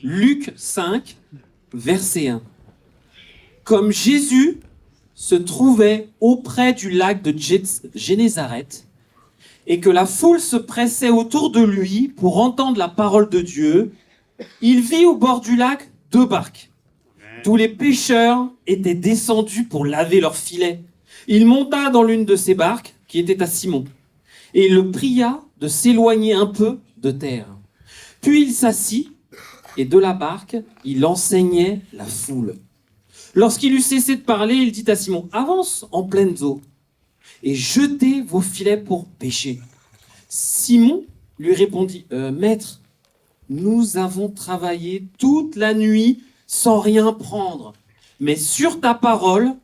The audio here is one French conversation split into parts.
Luc 5, verset 1. Comme Jésus se trouvait auprès du lac de Génézareth et que la foule se pressait autour de lui pour entendre la parole de Dieu, il vit au bord du lac 2 barques. Tous les pêcheurs étaient descendus pour laver leurs filets. Il monta dans l'une de ces barques, qui était à Simon, et il le pria de s'éloigner un peu de terre. Puis il s'assit, et de la barque, il enseignait la foule. Lorsqu'il eut cessé de parler, il dit à Simon, « Avance en pleines eaux, et jetez vos filets pour pêcher. » Simon lui répondit, « Maître, nous avons travaillé toute la nuit sans rien prendre, mais sur ta parole,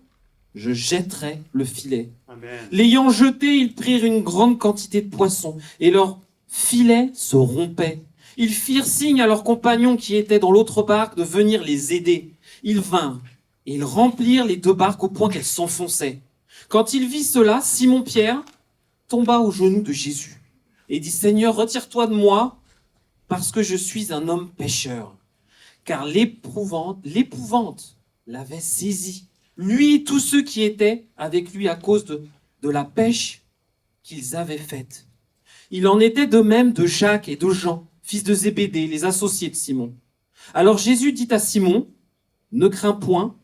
je jetterai le filet. » Amen. L'ayant jeté, ils prirent une grande quantité de poissons, et leur filet se rompait. Ils firent signe à leurs compagnons qui étaient dans l'autre barque de venir les aider. Ils vinrent, et ils remplirent les 2 barques au point qu'elles s'enfonçaient. Quand il vit cela, Simon-Pierre tomba aux genoux de Jésus et dit, « Seigneur, retire-toi de moi, parce que je suis un homme pécheur. » Car l'épouvante l'avait saisi, lui et tous ceux qui étaient avec lui à cause de la pêche qu'ils avaient faite. Il en était de même de Jacques et de Jean, fils de Zébédée, les associés de Simon. Alors Jésus dit à Simon, « Ne crains point,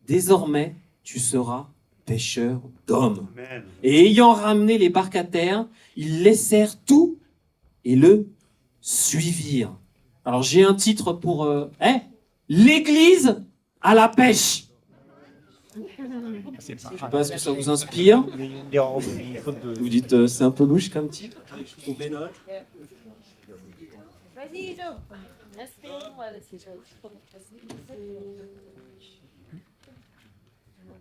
désormais tu seras pêcheur d'hommes. » Amen. Et ayant ramené les barques à terre, ils laissèrent tout et le suivirent. Alors j'ai un titre pour l'Église à la pêche. Je sais pas ce que ça vous inspire. Vous dites c'est un peu louche comme titre. Vas-y, Joe. Inspirons-moi, c'est Joe.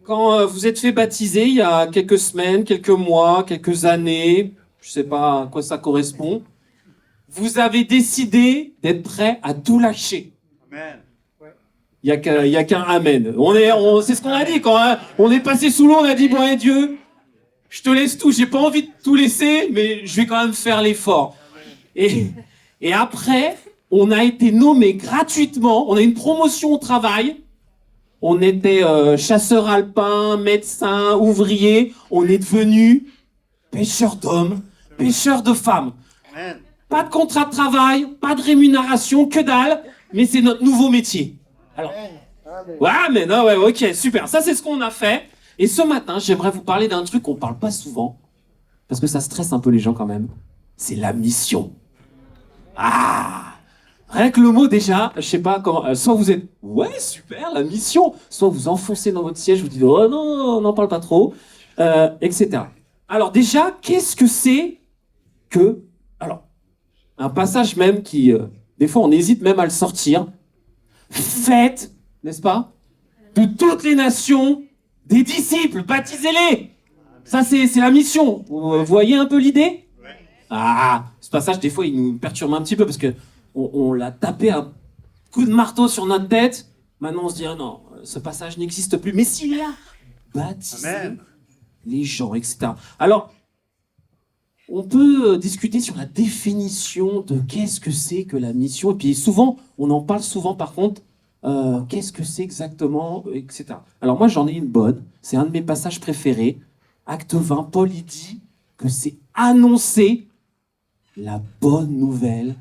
Quand vous êtes fait baptiser il y a quelques semaines, quelques mois, quelques années, je sais pas à quoi ça correspond, vous avez décidé d'être prêt à tout lâcher. Amen. Il y a qu'un amen. C'est ce qu'on a dit quand on est passé sous l'eau, on a dit bon Dieu, je te laisse tout. J'ai pas envie de tout laisser, mais je vais quand même faire l'effort. Et après, on a été nommé gratuitement. On a une promotion au travail. On était chasseur alpin, médecin, ouvrier. On est devenu pêcheur d'hommes, pêcheur de femmes. Amen. Pas de contrat de travail, pas de rémunération, que dalle, mais c'est notre nouveau métier. Alors, ouais, mais non, ouais, ok, super. Ça, c'est ce qu'on a fait. Et ce matin, j'aimerais vous parler d'un truc qu'on parle pas souvent, parce que ça stresse un peu les gens quand même. C'est la mission. Ah! Rien que le mot déjà, je sais pas comment, soit vous êtes, ouais, super, la mission, soit vous enfoncez dans votre siège, vous dites, oh non, on n'en parle pas trop, etc. Alors déjà, qu'est-ce que c'est que, alors, un passage même qui, des fois on hésite même à le sortir, faites, n'est-ce pas, de toutes les nations des disciples, baptisez-les. Ça c'est la mission. Vous voyez un peu l'idée? Ah, ce passage des fois il nous perturbe un petit peu parce que on l'a tapé un coup de marteau sur notre tête. Maintenant on se dit ah non, ce passage n'existe plus. Mais s'il est là, baptisez Amen. les gens, etc. Alors, on peut discuter sur la définition de qu'est-ce que c'est que la mission. Et puis souvent, on en parle souvent par contre, qu'est-ce que c'est exactement, etc. Alors moi, j'en ai une bonne. C'est un de mes passages préférés. Acte 20, Paul il dit que c'est annoncer la bonne nouvelle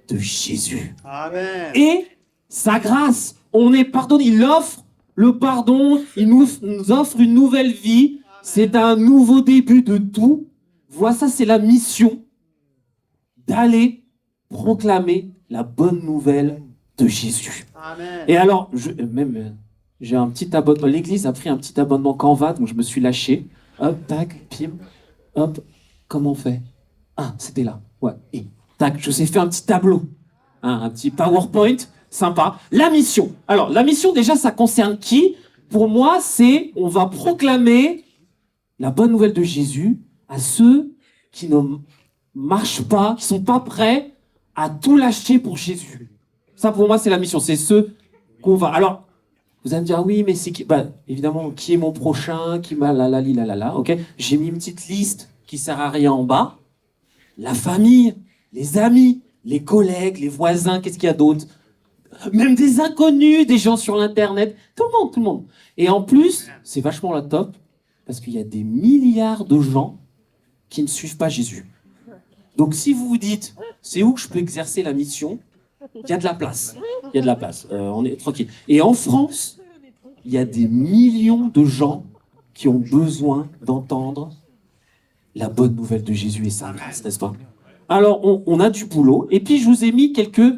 de Jésus. Amen. Et sa grâce, on est pardonné. Il offre le pardon, il nous offre une nouvelle vie. C'est un nouveau début de tout. Voilà, ça c'est la mission d'aller proclamer la bonne nouvelle de Jésus. Amen. Et alors, j'ai un petit abonnement. L'église a pris un petit abonnement Canva, donc je me suis lâché. Hop, tac, pim, hop. Comment on fait? Ah, c'était là. Ouais. Et tac, je sais faire un petit tableau, un petit PowerPoint, sympa. La mission. Alors, la mission déjà, ça concerne qui? Pour moi, c'est on va proclamer la bonne nouvelle de Jésus à ceux qui ne marchent pas, qui sont pas prêts à tout lâcher pour Jésus. Ça, pour moi, c'est la mission. C'est ceux qu'on va. Alors, vous allez me dire, oui, mais c'est qui? Bah, évidemment, qui est mon prochain? Qui m'a la, ok? J'ai mis une petite liste qui sert à rien en bas. La famille, les amis, les collègues, les voisins, qu'est-ce qu'il y a d'autre? Même des inconnus, des gens sur l'internet, tout le monde, tout le monde. Et en plus, c'est vachement la top, parce qu'il y a des milliards de gens qui ne suivent pas Jésus. Donc si vous vous dites, c'est où que je peux exercer la mission, il y a de la place. Il y a de la place, on est tranquille. Et en France, il y a des millions de gens qui ont besoin d'entendre la bonne nouvelle de Jésus et sa grâce, n'est-ce pas? Alors, on a du boulot. Et puis, je vous ai mis quelques,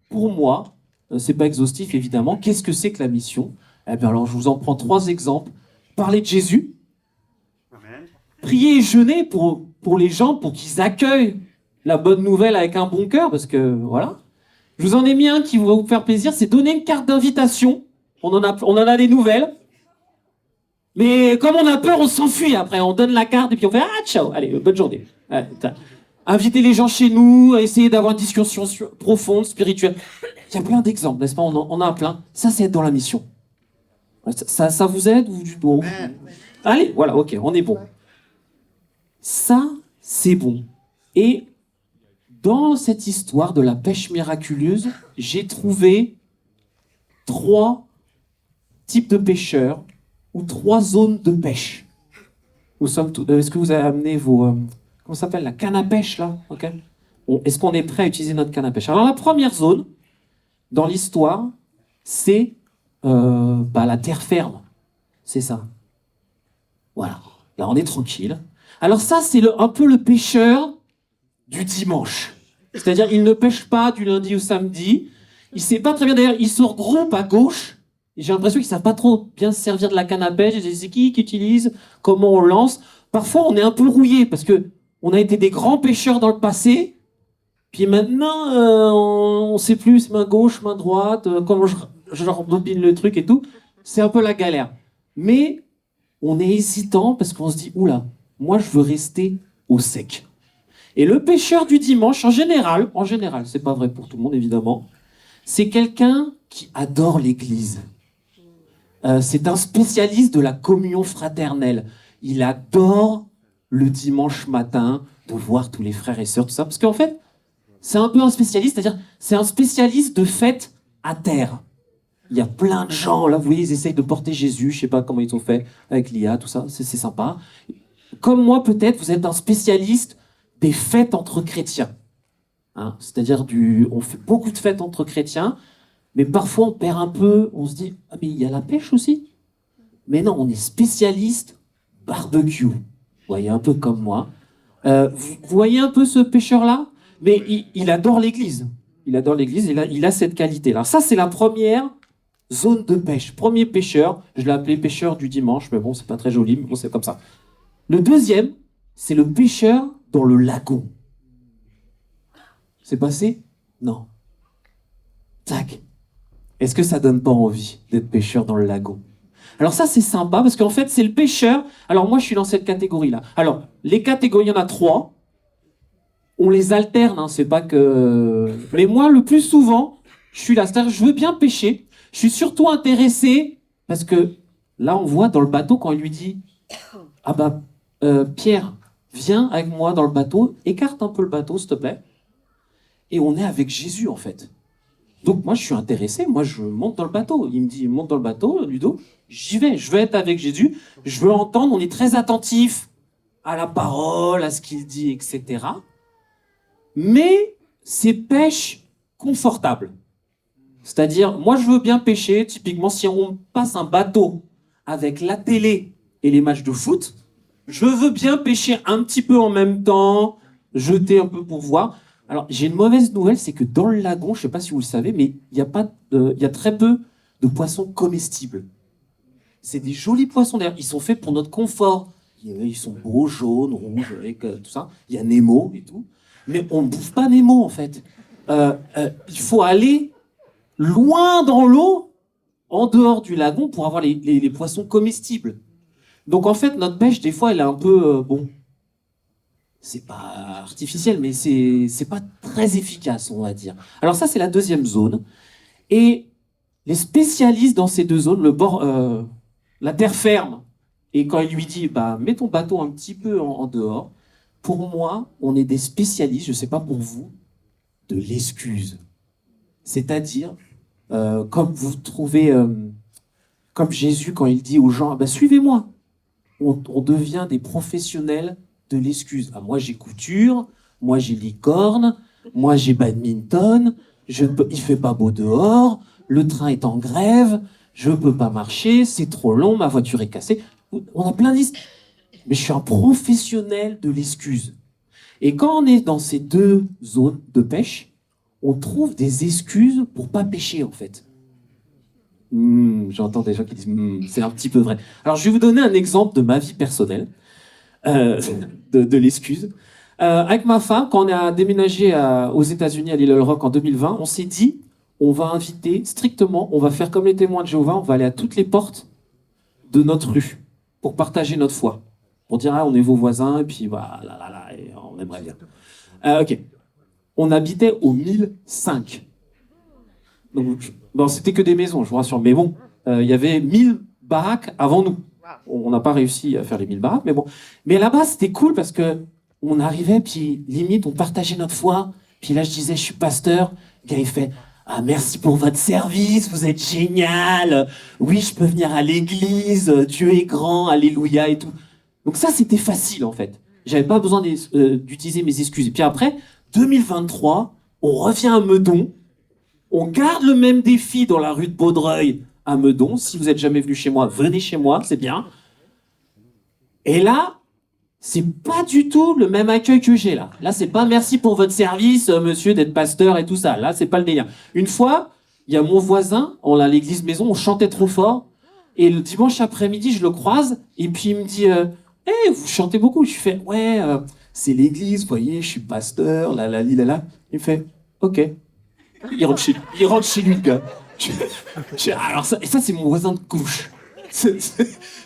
pour moi, c'est pas exhaustif évidemment, qu'est-ce que c'est que la mission? Eh bien, alors, je vous en prends 3 exemples. Parler de Jésus, prier et jeûner pour les gens, pour qu'ils accueillent la bonne nouvelle avec un bon cœur, parce que voilà. Je vous en ai mis un qui va vous faire plaisir, c'est donner une carte d'invitation. On en a des nouvelles. Mais comme on a peur, on s'enfuit après. On donne la carte et puis on fait ah ciao, allez, bonne journée. Inviter les gens chez nous, essayer d'avoir une discussion profonde, spirituelle. Il y a plein d'exemples, n'est-ce pas? On a plein. Ça, c'est être dans la mission. Ça vous aide ou du bon? Allez, voilà, ok, on est bon. Ça, c'est bon. Et dans cette histoire de la pêche miraculeuse, j'ai trouvé 3 types de pêcheurs ou 3 zones de pêche. Est-ce que vous avez amené vos... comment ça s'appelle? La canne à pêche, là, okay. Est-ce qu'on est prêt à utiliser notre canne à pêche? Alors, la première zone, dans l'histoire, c'est la terre ferme. C'est ça. Voilà. Là, on est tranquille. Alors ça, c'est un peu le pêcheur du dimanche. C'est-à-dire, il ne pêche pas du lundi au samedi. Il sait pas très bien, d'ailleurs, il se regroupe à gauche. J'ai l'impression qu'ils savent pas trop bien se servir de la canne à pêche. C'est qui utilise, comment on lance. Parfois, on est un peu rouillé parce que on a été des grands pêcheurs dans le passé. Puis maintenant, on sait plus main gauche, main droite, comment je rembobine le truc et tout. C'est un peu la galère. Mais on est hésitant parce qu'on se dit, oula, moi je veux rester au sec. Et le pêcheur du dimanche, en général, c'est pas vrai pour tout le monde évidemment, c'est quelqu'un qui adore l'église. C'est un spécialiste de la communion fraternelle. Il adore le dimanche matin de voir tous les frères et sœurs, tout ça. Parce qu'en fait, c'est un peu un spécialiste, c'est-à-dire c'est un spécialiste de fêtes à terre. Il y a plein de gens, là, vous voyez, ils essayent de porter Jésus, je sais pas comment ils ont fait avec l'IA, tout ça, c'est sympa. Comme moi, peut-être, vous êtes un spécialiste des fêtes entre chrétiens. Hein, c'est-à-dire, on fait beaucoup de fêtes entre chrétiens, mais parfois on perd un peu, on se dit, ah mais il y a la pêche aussi. Mais non, on est spécialiste barbecue. Vous voyez, un peu comme moi. Vous voyez un peu ce pêcheur-là? Mais il adore l'église. Il adore l'église et là, il a cette qualité-là. Ça, c'est la première zone de pêche. Premier pêcheur, je l'ai appelé pêcheur du dimanche, mais bon, c'est pas très joli, mais bon, c'est comme ça. Le deuxième, c'est le pêcheur dans le lagon. C'est passé? Non. Tac. Est-ce que ça donne pas envie d'être pêcheur dans le lagon? Alors ça, c'est sympa, parce qu'en fait, c'est le pêcheur... Alors moi, je suis dans cette catégorie-là. Alors, les catégories, il y en a 3. On les alterne, hein, c'est pas que... Mais moi, le plus souvent, je suis là. C'est-à-dire, je veux bien pêcher. Je suis surtout intéressé, parce que là, on voit dans le bateau, quand il lui dit « Ah bah, Pierre, viens avec moi dans le bateau, écarte un peu le bateau, s'il te plaît. » Et on est avec Jésus, en fait. Donc moi, je suis intéressé. Moi, je monte dans le bateau. Il me dit « Monte dans le bateau, Ludo. » J'y vais. Je veux être avec Jésus. Je veux entendre. On est très attentif à la parole, à ce qu'il dit, etc. Mais c'est pêche confortable. C'est-à-dire, moi, je veux bien pêcher. Typiquement, si on passe un bateau avec la télé et les matchs de foot, je veux bien pêcher un petit peu en même temps, jeter un peu pour voir. Alors, j'ai une mauvaise nouvelle, c'est que dans le lagon, je ne sais pas si vous le savez, mais il y a très peu de poissons comestibles. C'est des jolis poissons, d'ailleurs. Ils sont faits pour notre confort. Ils sont beaux, jaunes, rouges, avec tout ça. Il y a Nemo et tout. Mais on ne bouffe pas Nemo, en fait. Il faut aller loin dans l'eau, en dehors du lagon, pour avoir les poissons comestibles. Donc, en fait, notre pêche, des fois, elle est un peu... c'est pas artificiel, mais c'est pas très efficace, on va dire. Alors ça, c'est la deuxième zone. Et les spécialistes dans ces 2 zones, la terre ferme, et quand il lui dit, bah, mets ton bateau un petit peu en dehors, pour moi, on est des spécialistes, je sais pas pour vous, de l'excuse. C'est-à-dire, Comme vous trouvez, comme Jésus quand il dit aux gens, bah, suivez-moi. On devient des professionnels de l'excuse. Ah, moi j'ai couture, moi j'ai licorne, moi j'ai badminton, il fait pas beau dehors, le train est en grève, je peux pas marcher, c'est trop long, ma voiture est cassée. On a plein d'histoires. Mais je suis un professionnel de l'excuse. Et quand on est dans ces deux zones de pêche, on trouve des excuses pour pas pêcher en fait. J'entends des gens qui disent c'est un petit peu vrai. Alors je vais vous donner un exemple de ma vie personnelle, euh, de l'excuse. Avec ma femme, quand on a déménagé aux États-Unis à Little Rock en 2020, on s'est dit on va inviter strictement, on va faire comme les témoins de Jéhovah, on va aller à toutes les portes de notre rue pour partager notre foi. Pour dire ah, on est vos voisins et puis bah, et on aimerait bien. Ok. On habitait au 1005. Donc, bon, c'était que des maisons, je vous rassure. Mais bon, il y avait 1000 baraques avant nous. On n'a pas réussi à faire les 1000 baraques, mais bon. Mais là-bas, c'était cool parce que on arrivait, puis limite, on partageait notre foi. Puis là, je disais, je suis pasteur. Le gars, il fait, ah, merci pour votre service, vous êtes génial. Oui, je peux venir à l'église, Dieu est grand, alléluia et tout. Donc ça, c'était facile, en fait. J'avais pas besoin d'utiliser mes excuses. Et puis après, 2023, on revient à Meudon. On garde le même défi dans la rue de Baudreuil à Meudon. Si vous êtes jamais venu chez moi, venez chez moi, c'est bien. Et là, c'est pas du tout le même accueil que j'ai là. Là, c'est pas merci pour votre service, monsieur, d'être pasteur et tout ça. Là, c'est pas le délire. Une fois, il y a mon voisin, on a l'église maison, on chantait trop fort. Et le dimanche après-midi, je le croise, et puis il me dit hey, vous chantez beaucoup. Je fais ouais, c'est l'église, vous voyez, je suis pasteur, là. Il me fait ok. Il rentre chez lui, le gars. Alors ça, et ça, c'est mon voisin de couche.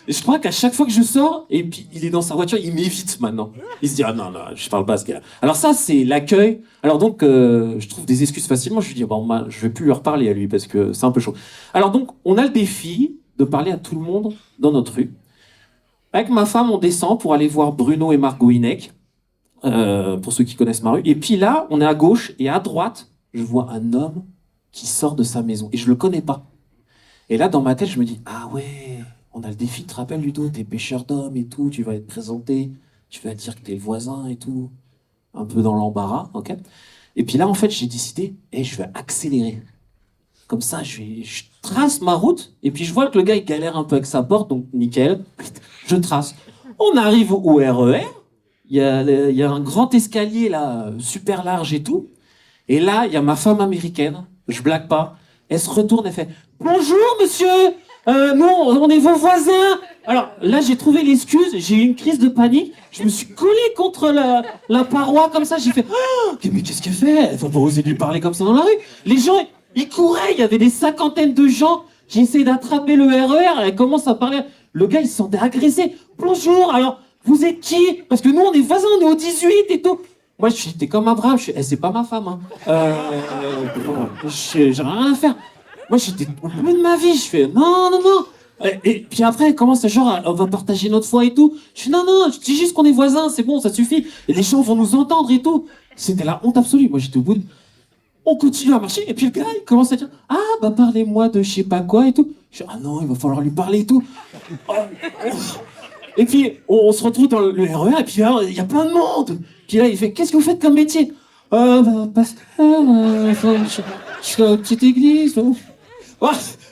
Et je crois qu'à chaque fois que je sors, et puis il est dans sa voiture, il m'évite maintenant. Il se dit, ah non, je parle pas à ce gars-là. Alors ça, c'est l'accueil. Alors donc, je trouve des excuses facilement. Je lui dis, bon, je vais plus lui reparler à lui parce que c'est un peu chaud. Alors donc, on a le défi de parler à tout le monde dans notre rue. Avec ma femme, on descend pour aller voir Bruno et Margot Hinek, pour ceux qui connaissent ma rue. Et puis là, on est à gauche et à droite, je vois un homme qui sort de sa maison. Et je le connais pas. Et là, dans ma tête, je me dis, ah ouais, on a le défi, tu te rappelles, Ludo, t'es pêcheur d'hommes et tout, tu vas être présenté, tu vas dire que t'es le voisin et tout. Un peu dans l'embarras, ok. Et puis là, en fait, j'ai décidé, je vais accélérer. Comme ça, je trace ma route, et puis je vois que le gars, il galère un peu avec sa porte, donc nickel, je trace. On arrive au RER, il y a un grand escalier là, super large et tout. Et là, il y a ma femme américaine, je blague pas, elle se retourne et fait « Bonjour monsieur, nous on est vos voisins !» Alors là, j'ai trouvé l'excuse, j'ai eu une crise de panique, je me suis collé contre la paroi comme ça, j'ai fait oh, mais qu'est-ce qu'elle fait? Elle va pas oser lui parler comme ça dans la rue. Les gens, ils couraient, il y avait des cinquantaines de gens, j'ai essayé d'attraper le RER, elle commence à parler, le gars il se sentait agressé. « Bonjour, alors vous êtes qui? Parce que nous on est voisins, on est au 18 et tout. » Moi, j'étais comme Abraham, c'est pas ma femme. Hein. J'ai rien à faire. Moi, j'étais au bout de ma vie. Je fais non. Et puis après, elle commence à genre, on va partager notre foi et tout. Je fais non, je dis juste qu'on est voisins, c'est bon, ça suffit. Et les gens vont nous entendre et tout. C'était la honte absolue. Moi, j'étais au bout de... On continue à marcher. Et puis le gars, il commence à dire, ah, bah parlez-moi de je sais pas quoi et tout. Je fais, ah non, il va falloir lui parler et tout. Et puis, on se retrouve dans le RER, et puis il y a plein de monde. Puis là, il fait, qu'est-ce que vous faites comme métier? Pasteur, je suis dans une petite église. Vous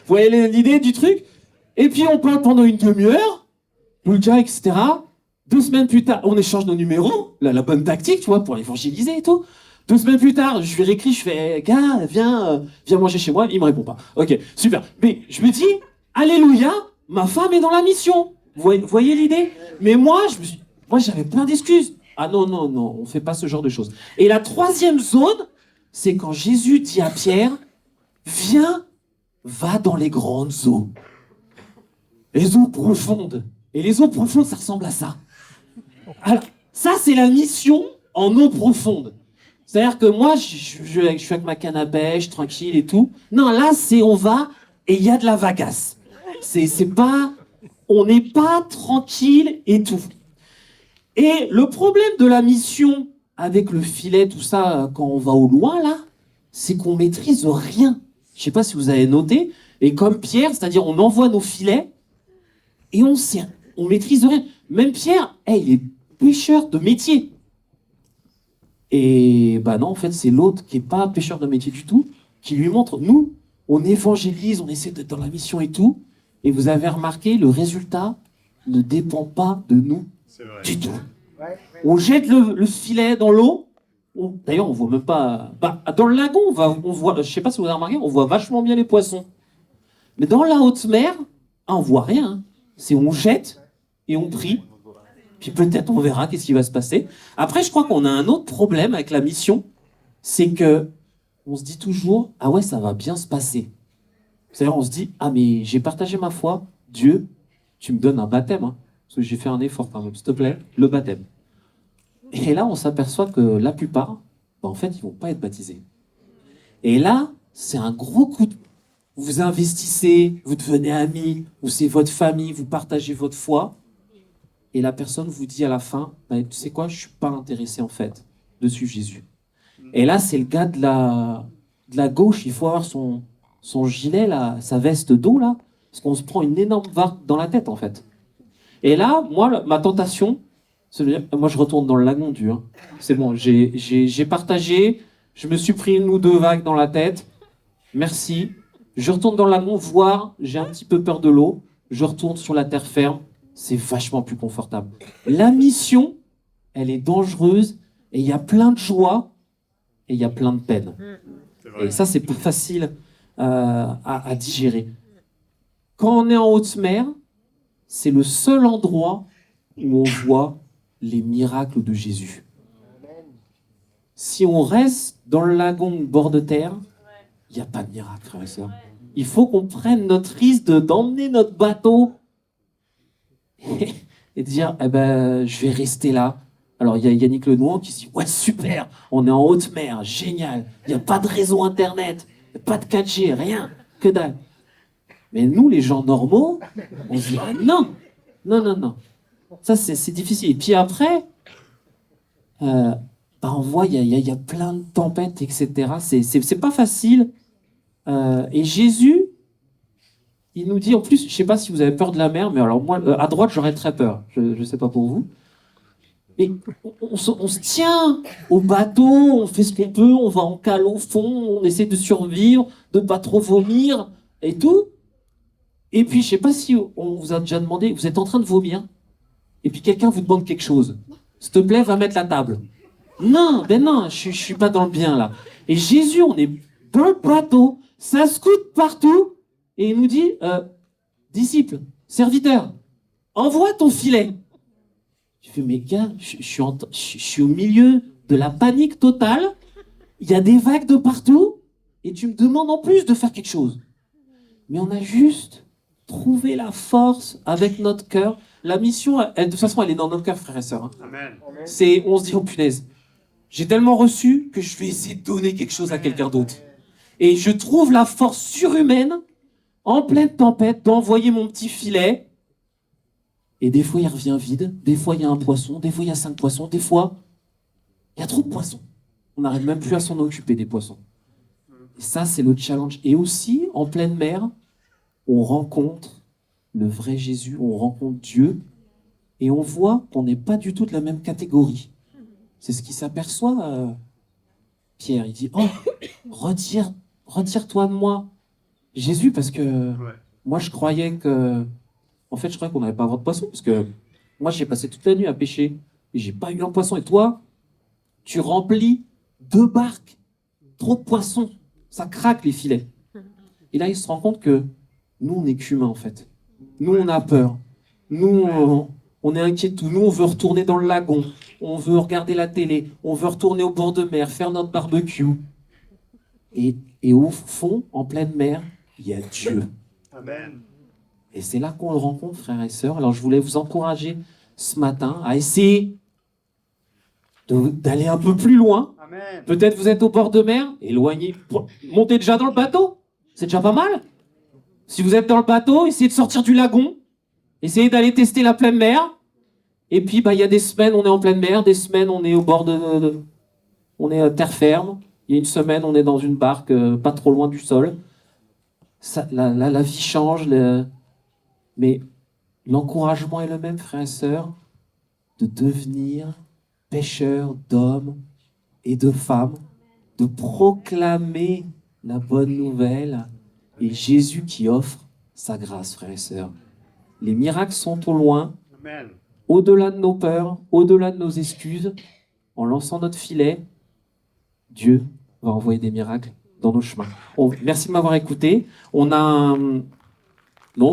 voyez l'idée du truc? Et puis, on parle pendant une demi-heure, le gars, etc. 2 semaines plus tard, on échange nos numéros, la bonne tactique, tu vois, pour évangéliser et tout. 2 semaines plus tard, je lui réécris, je fais, gars, viens manger chez moi. Il me répond pas. Ok, super. Mais je me dis, alléluia, ma femme est dans la mission. Vous voyez l'idée? Mais moi, j'avais plein d'excuses. Ah non, on fait pas ce genre de choses. Et la 3e zone, c'est quand Jésus dit à Pierre, viens, va dans les grandes eaux. Les eaux profondes. Et les eaux profondes, ça ressemble à ça. Alors, ça, c'est la mission en eau profonde. C'est-à-dire que moi, je suis avec ma canne à pêche, tranquille et tout. Non, là, on va et il y a de la vagasse. C'est pas... On n'est pas tranquille et tout. Et le problème de la mission avec le filet, tout ça, quand on va au loin, là, c'est qu'on maîtrise rien. Je sais pas si vous avez noté. Et comme Pierre, c'est-à-dire on envoie nos filets et on maîtrise rien. Même Pierre, il est pêcheur de métier. Et bah non, en fait, c'est l'autre qui est pas pêcheur de métier du tout, qui lui montre, nous, on évangélise, on essaie d'être dans la mission et tout. Et vous avez remarqué, le résultat ne dépend pas de nous du tout. On jette le filet dans l'eau. D'ailleurs, on voit même pas. Dans le lagon, on voit. Je sais pas si vous avez remarqué, on voit vachement bien les poissons. Mais dans la haute mer, on voit rien. Hein. C'est on jette et on prie. Puis peut-être on verra qu'est-ce qui va se passer. Après, je crois qu'on a un autre problème avec la mission, c'est que on se dit toujours, ah ouais, ça va bien se passer. C'est-à-dire, on se dit, ah mais j'ai partagé ma foi, Dieu, tu me donnes un baptême, hein, parce que j'ai fait un effort quand même, s'il te plaît, le baptême. Et là, on s'aperçoit que la plupart, en fait, ils vont pas être baptisés. Et là, c'est un gros coup de... Vous investissez, vous devenez amis, ou c'est votre famille, vous partagez votre foi, et la personne vous dit à la fin, tu sais quoi, je suis pas intéressé en fait de suivre Jésus. Et là, c'est le gars de la gauche, il faut avoir son gilet, là, sa veste d'eau, là, parce qu'on se prend une énorme vague dans la tête, en fait. Et là, moi, ma tentation, c'est de dire, moi, je retourne dans le lagon du. Hein. C'est bon, j'ai partagé, je me suis pris une ou deux vagues dans la tête, merci. Je retourne dans le lagon, voir, j'ai un petit peu peur de l'eau, je retourne sur la terre ferme, c'est vachement plus confortable. La mission, elle est dangereuse, et il y a plein de joie, et il y a plein de peine. Et ça, c'est plus facile à digérer. Quand on est en haute mer, c'est le seul endroit où on voit les miracles de Jésus. Si on reste dans le lagon bord de terre, il n'y a pas de miracle, frère et sœur. Il faut qu'on prenne notre risque d'emmener notre bateau et dire, je vais rester là. Alors, il y a Yannick Lenouan qui se dit, ouais, super, on est en haute mer, génial, il n'y a pas de réseau Internet, pas de 4G, rien, que dalle. Mais nous, les gens normaux, on se dit, ah, non. Ça, c'est difficile. Et puis après, on voit, il y a plein de tempêtes, etc. C'est pas facile. Et Jésus, il nous dit, en plus, je sais pas si vous avez peur de la mer, mais alors moi, à droite, j'aurais très peur. Je sais pas pour vous. Et on se tient au bateau, on fait ce qu'on peut, on va en cale au fond, on essaie de survivre, de pas trop vomir et tout. Et puis, je sais pas si on vous a déjà demandé, vous êtes en train de vomir, et puis quelqu'un vous demande quelque chose. S'il te plaît, va mettre la table. Non, je suis pas dans le bien là. Et Jésus, on est dans le bateau, ça scoute partout, et il nous dit, disciple, serviteur, envoie ton filet. Je fais, mais gars, je suis au milieu de la panique totale, il y a des vagues de partout, et tu me demandes en plus de faire quelque chose. Mais on a juste trouvé la force avec notre cœur. La mission, de toute façon, elle est dans notre cœur, frères et sœurs. Hein. Amen. On se dit, oh punaise, j'ai tellement reçu que je vais essayer de donner quelque chose à quelqu'un d'autre. Et je trouve la force surhumaine, en pleine tempête, d'envoyer mon petit filet. Et des fois, il revient vide. Des fois, il y a un poisson. Des fois, il y a 5 poissons. Des fois, il y a trop de poissons. On n'arrive même plus à s'en occuper des poissons. Et ça, c'est le challenge. Et aussi, en pleine mer, on rencontre le vrai Jésus, on rencontre Dieu, et on voit qu'on n'est pas du tout de la même catégorie. C'est ce qui s'aperçoit, Pierre. Il dit, oh, retire-toi de moi, Jésus, parce que moi, je croyais que... En fait, je croyais qu'on n'avait pas à avoir de poisson, parce que moi, j'ai passé toute la nuit à pêcher, et j'ai pas eu un poisson. Et toi, tu remplis 2 barques, trop de poissons, ça craque les filets. Et là, il se rend compte que nous, on n'est qu'humains, en fait. Nous, on a peur. Nous, on est inquiets de tout. Nous, on veut retourner dans le lagon. On veut regarder la télé. On veut retourner au bord de mer, faire notre barbecue. Et au fond, en pleine mer, il y a Dieu. Amen. Et c'est là qu'on le rencontre, frères et sœurs. Alors, je voulais vous encourager ce matin à essayer d'aller un peu plus loin. Amen. Peut-être vous êtes au bord de mer, éloignez, montez déjà dans le bateau. C'est déjà pas mal. Si vous êtes dans le bateau, essayez de sortir du lagon. Essayez d'aller tester la pleine mer. Et puis, il y a des semaines, on est en pleine mer. Des semaines, on est au bord on est à terre ferme. Il y a une semaine, on est dans une barque pas trop loin du sol. la vie change, mais l'encouragement est le même, frères et sœurs, de devenir pécheurs d'hommes et de femmes, de proclamer la bonne nouvelle et Jésus qui offre sa grâce, frères et sœurs. Les miracles sont au loin, Amen. au-delà de nos peurs, au-delà de nos excuses. En lançant notre filet, Dieu va envoyer des miracles dans nos chemins. Merci de m'avoir écouté. On a un... Non,